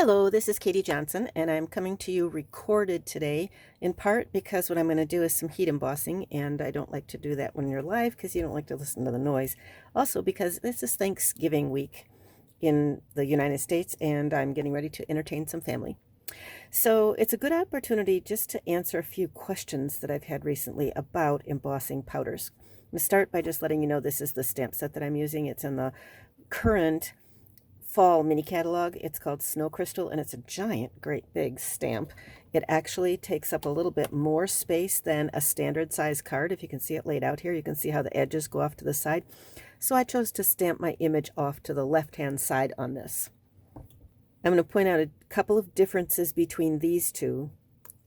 Hello, this is Katie Johnson, and I'm coming to you recorded today, in part because what I'm going to do is some heat embossing, and I don't like to do that when you're live because you don't like to listen to the noise. Also because this is Thanksgiving week in the United States, and I'm getting ready to entertain some family. So it's a good opportunity just to answer a few questions that I've had recently about embossing powders. I'm going to start by just letting you know this is the stamp set that I'm using. It's in the current fall mini catalog. It's called Snow Crystal, and it's a giant, great big stamp. It actually takes up a little bit more space than a standard size card. If you can see it laid out here, you can see how the edges go off to the side. So I chose to stamp my image off to the left-hand side on this. I'm going to point out a couple of differences between these two,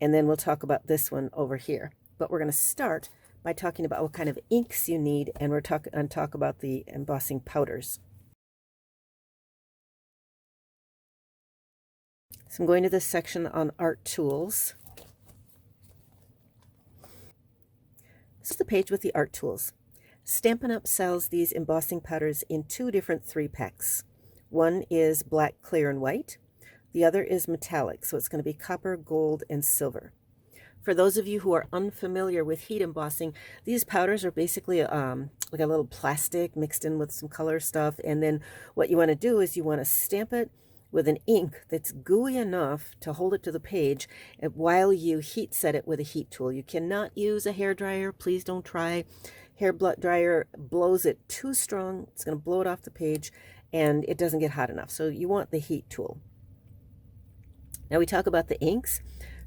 and then we'll talk about this one over here. But we're going to start by talking about what kind of inks you need, and we're talk about the embossing powders. So I'm going to this section on art tools. This is the page with the art tools. Stampin'UP sells these embossing powders in two different 3-packs. One is black, clear, and white. The other is metallic, so it's going to be copper, gold, and silver. For those of you who are unfamiliar with heat embossing, these powders are basically like a little plastic mixed in with some color stuff, and then what you want to do is you want to stamp it with an ink that's gooey enough to hold it to the page while you heat set it with a heat tool. You cannot use a hair dryer. Please don't try. Hair dryer blows it too strong. It's going to blow it off the page, and it doesn't get hot enough. So you want the heat tool. Now we talk about the inks.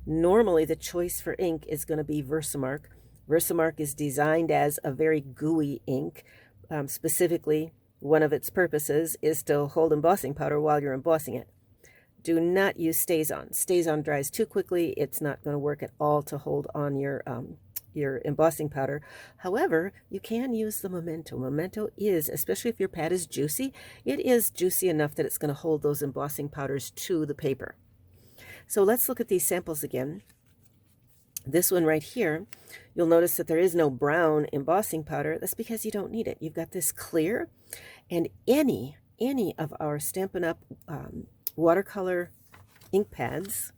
Normally the choice for ink is going to be Versamark. Versamark is designed as a very gooey ink. Specifically, one of its purposes is to hold embossing powder while you're embossing it. Do not use StazOn. StazOn dries too quickly. It's not going to work at all to hold on your embossing powder. However, you can use the Memento. Memento is, especially if your pad is juicy, it is juicy enough that it's going to hold those embossing powders to the paper. So let's look at these samples again. This one right here, you'll notice that there is no brown embossing powder. That's because you don't need it. You've got this clear, and any of our Stampin'UP watercolor ink pads,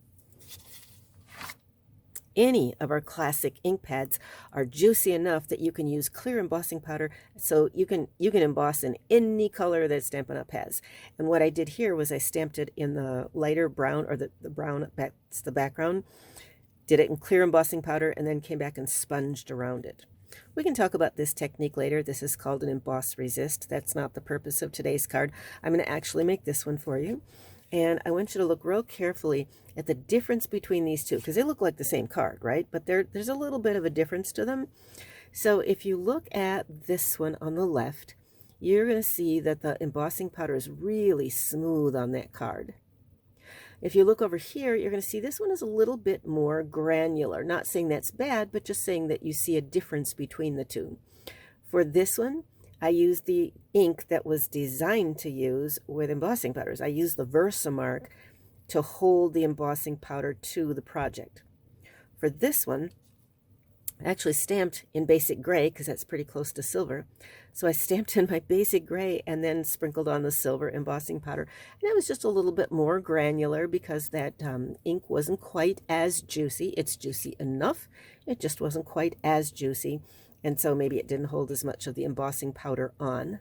any of our classic ink pads are juicy enough that you can use clear embossing powder, so you can emboss in any color that Stampin'UP has. And what I did here was I stamped it in the lighter brown, or the brown, that's the background. Did it in clear embossing powder, and then came back and sponged around it. We can talk about this technique later. This is called an emboss resist. That's not the purpose of today's card. I'm going to actually make this one for you. And I want you to look real carefully at the difference between these two, because they look like the same card, right? But there's a little bit of a difference to them. So if you look at this one on the left, you're going to see that the embossing powder is really smooth on that card. If you look over here, you're going to see this one is a little bit more granular. Not saying that's bad, but just saying that you see a difference between the two. For this one, I used the ink that was designed to use with embossing powders. I used the Versamark to hold the embossing powder to the project. For this one, I actually stamped in basic gray because that's pretty close to silver. So I stamped in my basic gray and then sprinkled on the silver embossing powder. And it was just a little bit more granular because that ink wasn't quite as juicy. It's juicy enough. It just wasn't quite as juicy. And so maybe it didn't hold as much of the embossing powder on.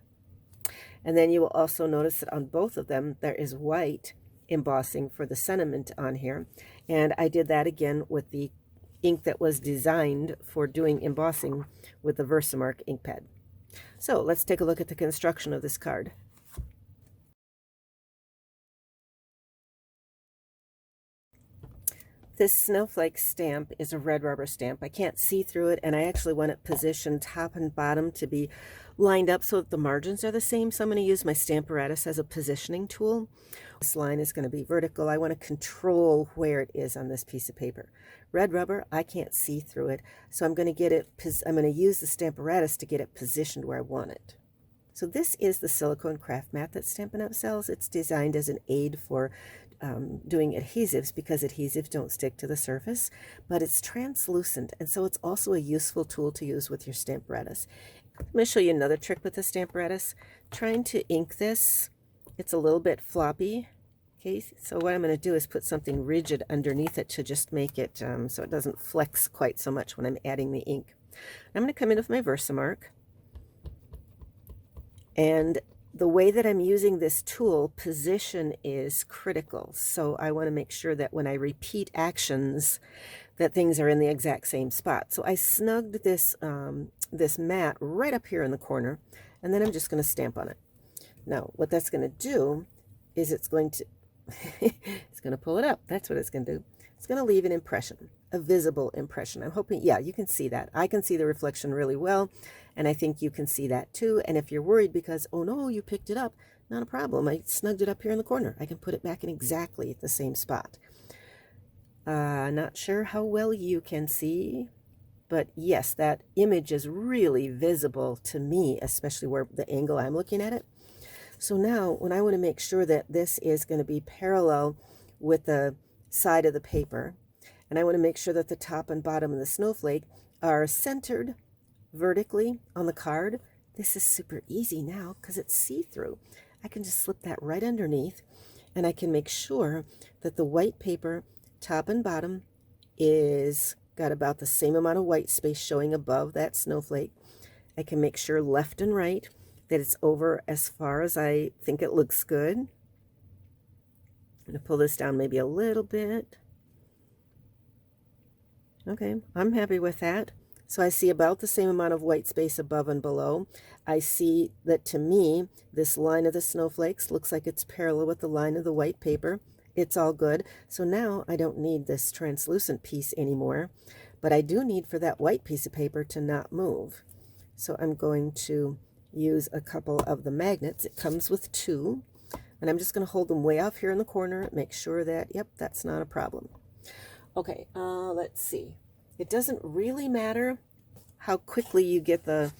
And then you will also notice that on both of them, there is white embossing for the sentiment on here. And I did that again with the ink that was designed for doing embossing with the Versamark ink pad. So let's take a look at the construction of this card. This snowflake stamp is a red rubber stamp. I can't see through it, and I actually want it positioned top and bottom to be lined up so that the margins are the same. So I'm going to use my Stamparatus as a positioning tool. This line is going to be vertical. I want to control where it is on this piece of paper. Red rubber, I can't see through it, so I'm going to use the Stamparatus to get it positioned where I want it. So this is the silicone craft mat that Stampin'UP sells. It's designed as an aid for doing adhesives because adhesives don't stick to the surface, but it's translucent, and so it's also a useful tool to use with your Stamparatus. I'm going to show you another trick with the Stamparatus. Trying to ink this, it's a little bit floppy, Okay, so what I'm going to do is put something rigid underneath it to just make it so it doesn't flex quite so much when I'm adding the ink. I'm going to come in with my Versamark, and the way that I'm using this tool, position is critical. So I want to make sure that when I repeat actions, that things are in the exact same spot. So I snugged this, this mat right up here in the corner, and then I'm just going to stamp on it. Now, what that's going to do is it's going to it's going to pull it up. That's what it's going to do. It's going to leave an impression, a visible impression. I'm hoping, yeah, you can see that. I can see the reflection really well, and I think you can see that too. And if you're worried because, oh no, you picked it up, not a problem. I snugged it up here in the corner. I can put it back in exactly the same spot. Not sure how well you can see, but yes, that image is really visible to me, especially where the angle I'm looking at it. So now when I want to make sure that this is going to be parallel with the side of the paper, and I want to make sure that the top and bottom of the snowflake are centered vertically on the card, this is super easy now because it's see-through. I can just slip that right underneath, and I can make sure that the white paper top and bottom is got about the same amount of white space showing above that snowflake. I can make sure left and right that it's over as far as I think it looks good. I'm going to pull this down maybe a little bit. Okay, I'm happy with that. So I see about the same amount of white space above and below. I see that to me, this line of the snowflakes looks like it's parallel with the line of the white paper. It's all good. So now I don't need this translucent piece anymore, but I do need for that white piece of paper to not move. So I'm going to use a couple of the magnets. It comes with 2, and I'm just going to hold them way off here in the corner, make sure that, yep, that's not a problem. Okay, let's see. It doesn't really matter how quickly you get the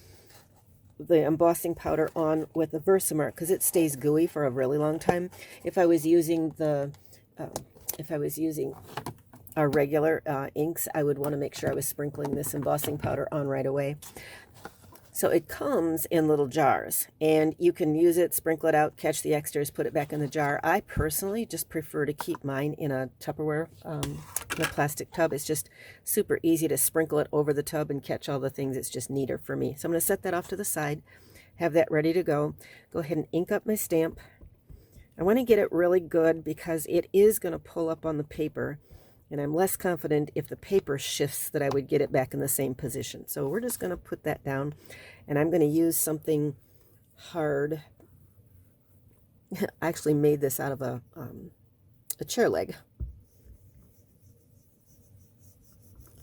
embossing powder on with the Versamark because it stays gooey for a really long time. If I was using our regular inks, I would want to make sure I was sprinkling this embossing powder on right away. So it comes in little jars, and you can use it, sprinkle it out, catch the extras, put it back in the jar. I personally just prefer to keep mine in a Tupperware, in a plastic tub. It's just super easy to sprinkle it over the tub and catch all the things. It's just neater for me. So I'm going to set that off to the side, have that ready to go. Go ahead and ink up my stamp. I want to get it really good because it is going to pull up on the paper, and I'm less confident if the paper shifts that I would get it back in the same position. So we're just going to put that down, and I'm going to use something hard. I actually made this out of a chair leg.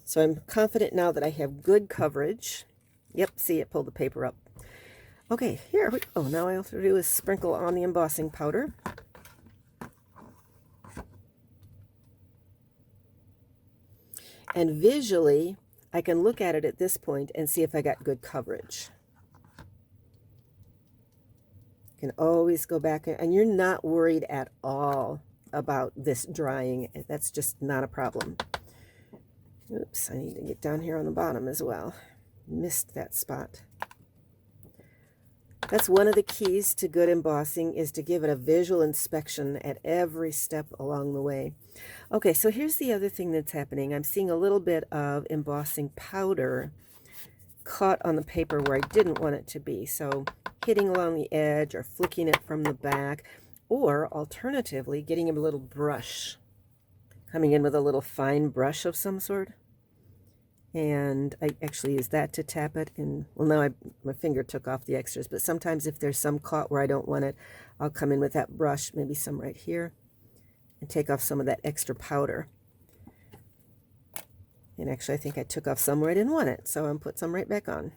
So I'm confident now that I have good coverage. Yep, see, it pulled the paper up. Okay, here we go. Now all I have to do is sprinkle on the embossing powder. And visually, I can look at it at this point and see if I got good coverage. You can always go back, and you're not worried at all about this drying. That's just not a problem. Oops, I need to get down here on the bottom as well. Missed that spot. That's one of the keys to good embossing, is to give it a visual inspection at every step along the way. Okay, so here's the other thing that's happening. I'm seeing a little bit of embossing powder caught on the paper where I didn't want it to be. So hitting along the edge or flicking it from the back, or alternatively getting a little brush, coming in with a little fine brush of some sort. And I actually use that to tap it. And well, now my finger took off the extras, but sometimes if there's some caught where I don't want it, I'll come in with that brush, maybe some right here, and take off some of that extra powder. And actually, I think I took off some where I didn't want it, so I'm put some right back on.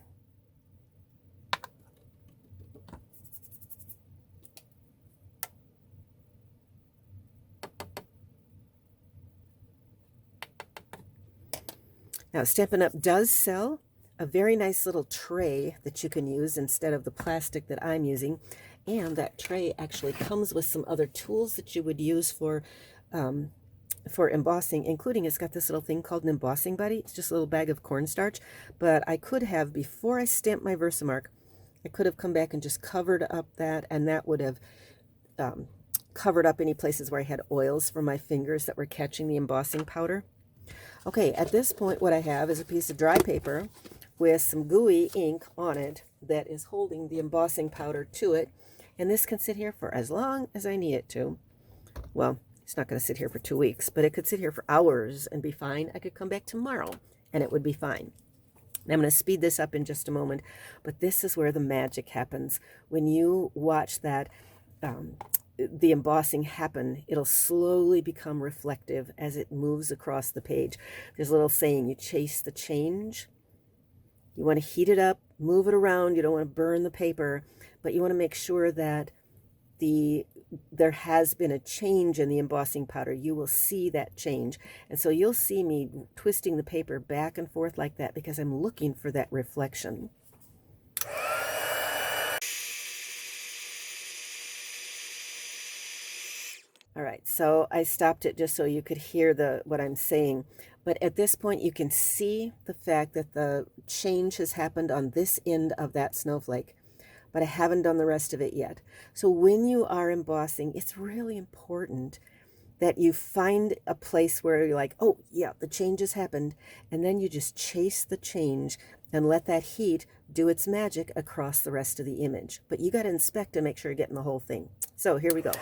Now, Stampin' Up! Does sell a very nice little tray that you can use instead of the plastic that I'm using. And that tray actually comes with some other tools that you would use for embossing, including it's got this little thing called an embossing buddy. It's just a little bag of cornstarch. But I could have, before I stamped my Versamark, I could have come back and just covered up that, and that would have covered up any places where I had oils from my fingers that were catching the embossing powder. Okay, at this point what I have is a piece of dry paper with some gooey ink on it that is holding the embossing powder to it. And this can sit here for as long as I need it to. Well, it's not going to sit here for 2 weeks, but it could sit here for hours and be fine. I could come back tomorrow and it would be fine. And I'm going to speed this up in just a moment, but this is where the magic happens. When you watch that, the embossing happen, it'll slowly become reflective as it moves across the page. There's a little saying, you chase the change. You want to heat it up, move it around. You don't want to burn the paper, but you want to make sure that there has been a change in the embossing powder. You will see that change. And so you'll see me twisting the paper back and forth like that because I'm looking for that reflection. All right, so I stopped it just so you could hear what I'm saying. But at this point, you can see the fact that the change has happened on this end of that snowflake, but I haven't done the rest of it yet. So when you are embossing, it's really important that you find a place where you're like, oh yeah, the change has happened, and then you just chase the change and let that heat do its magic across the rest of the image. But you got to inspect to make sure you're getting the whole thing. So here we go.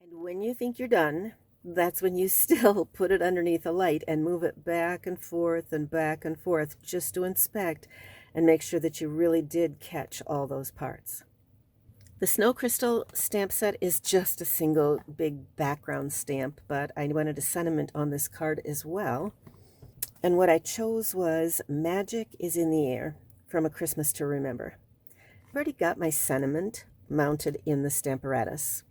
And when you think you're done, that's when you still put it underneath a light and move it back and forth just to inspect and make sure that you really did catch all those parts. The Snow Crystal stamp set is just a single big background stamp, but I wanted a sentiment on this card as well. And what I chose was Magic is in the Air from A Christmas to Remember. I've already got my sentiment mounted in the Stamparatus.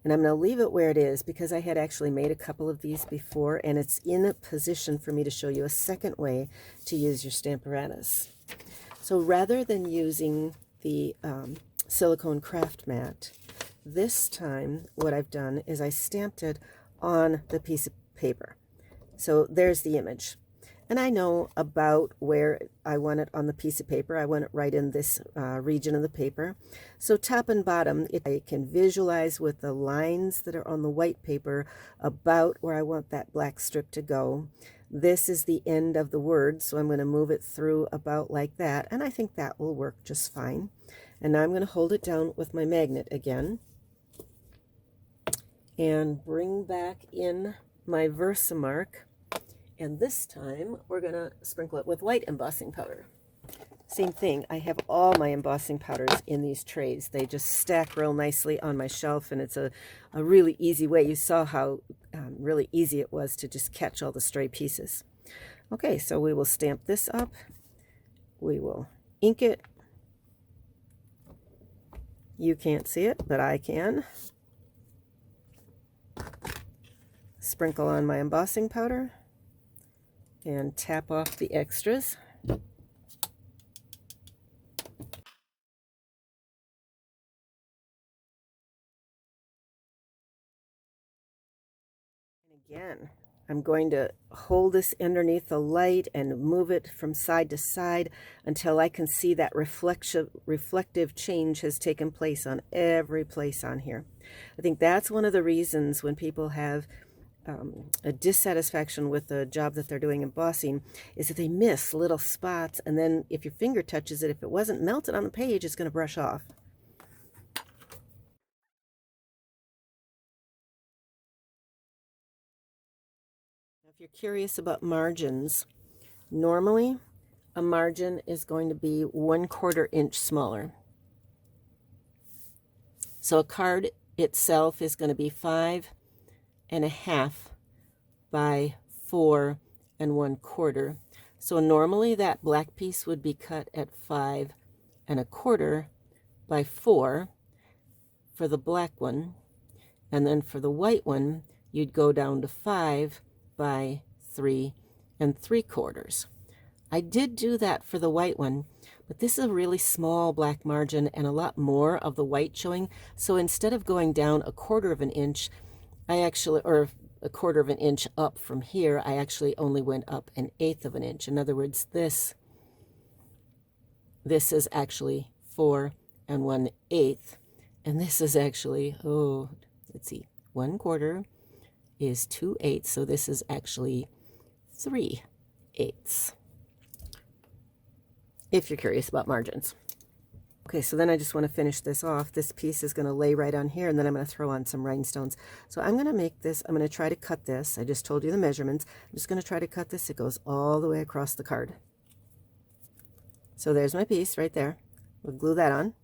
And I'm going to leave it where it is because I had actually made a couple of these before, and it's in a position for me to show you a second way to use your Stamparatus. So rather than using the silicone craft mat, this time what I've done is I stamped it on the piece of paper. So there's the image. And I know about where I want it on the piece of paper. I want it right in this region of the paper. So top and bottom, I can visualize with the lines that are on the white paper about where I want that black strip to go. This is the end of the word, so I'm going to move it through about like that, and I think that will work just fine. And now I'm going to hold it down with my magnet again and bring back in my Versamark. And this time, we're going to sprinkle it with white embossing powder. Same thing, I have all my embossing powders in these trays. They just stack real nicely on my shelf, and it's a really easy way. You saw how really easy it was to just catch all the stray pieces. Okay, so we will stamp this up. We will ink it. You can't see it, but I can. Sprinkle on my embossing powder and tap off the extras. And again, I'm going to hold this underneath the light and move it from side to side until I can see that reflective change has taken place on every place on here. I think that's one of the reasons when people have a dissatisfaction with the job that they're doing embossing is that they miss little spots, and then if your finger touches it, if it wasn't melted on the page, it's going to brush off. If you're curious about margins, normally a margin is going to be 1/4 inch smaller. So a card itself is going to be 5.5 by 4 1/4. So normally that black piece would be cut at 5.25 by 4 for the black one, and then for the white one you'd go down to 5 by 3 3/4. I did do that for the white one, but this is a really small black margin and a lot more of the white showing. So instead of going down 1/4 of an inch, I actually, or 1/4 of an inch up from here, I actually only went up 1/8 of an inch. In other words, this is actually 4 1/8. And this is actually, oh, let's see, 1/4 is 2/8. So this is actually 3/8. If you're curious about margins. Okay, so then I just want to finish this off. This piece is going to lay right on here, and then I'm going to throw on some rhinestones. So I'm going to make this, I'm going to try to cut this. I just told you the measurements. I'm just going to try to cut this. It goes all the way across the card. So there's my piece right there. We'll glue that on.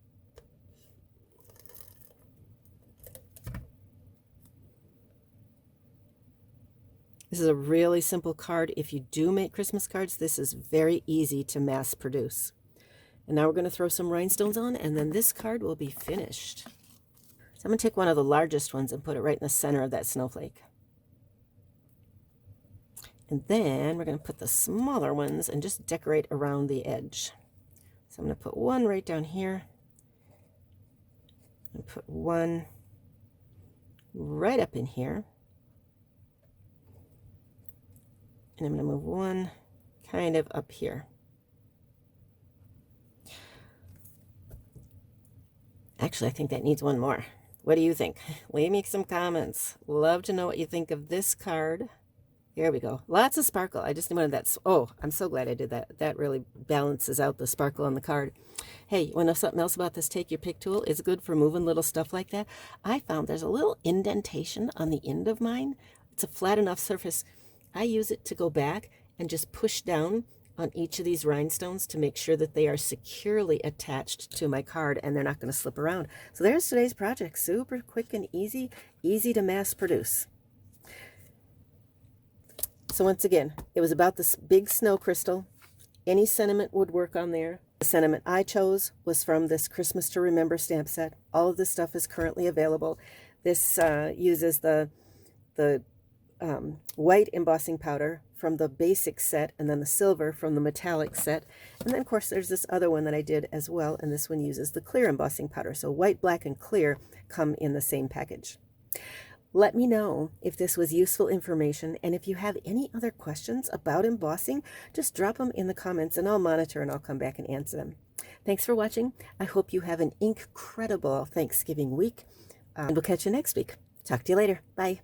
This is a really simple card. If you do make Christmas cards, this is very easy to mass produce. And now we're going to throw some rhinestones on, and then this card will be finished. So I'm going to take one of the largest ones and put it right in the center of that snowflake. And then we're going to put the smaller ones and just decorate around the edge. So I'm going to put one right down here. And put one right up in here. And I'm going to move one kind of up here. Actually, I think that needs one more. What do you think? Leave me some comments. Love to know what you think of this card. Here we go. Lots of sparkle. I just wanted that. Oh, I'm so glad I did that. That really balances out the sparkle on the card. Hey, you want to know something else about this Take Your Pick tool? It's good for moving little stuff like that. I found there's a little indentation on the end of mine. It's a flat enough surface. I use it to go back and just push down on each of these rhinestones to make sure that they are securely attached to my card and they're not going to slip around. So there's today's project. Super quick and easy to mass produce. So once again, it was about this big snow crystal. Any sentiment would work on there. The sentiment I chose was from this Christmas to Remember stamp set. All of this stuff is currently available. This uses the white embossing powder from the basic set, and then the silver from the metallic set. And then, of course, there's this other one that I did as well, and this one uses the clear embossing powder. So white, black, and clear come in the same package. Let me know if this was useful information, and if you have any other questions about embossing, just drop them in the comments, and I'll monitor and I'll come back and answer them. Thanks for watching. I hope you have an incredible Thanksgiving week, and we'll catch you next week. Talk to you later. Bye.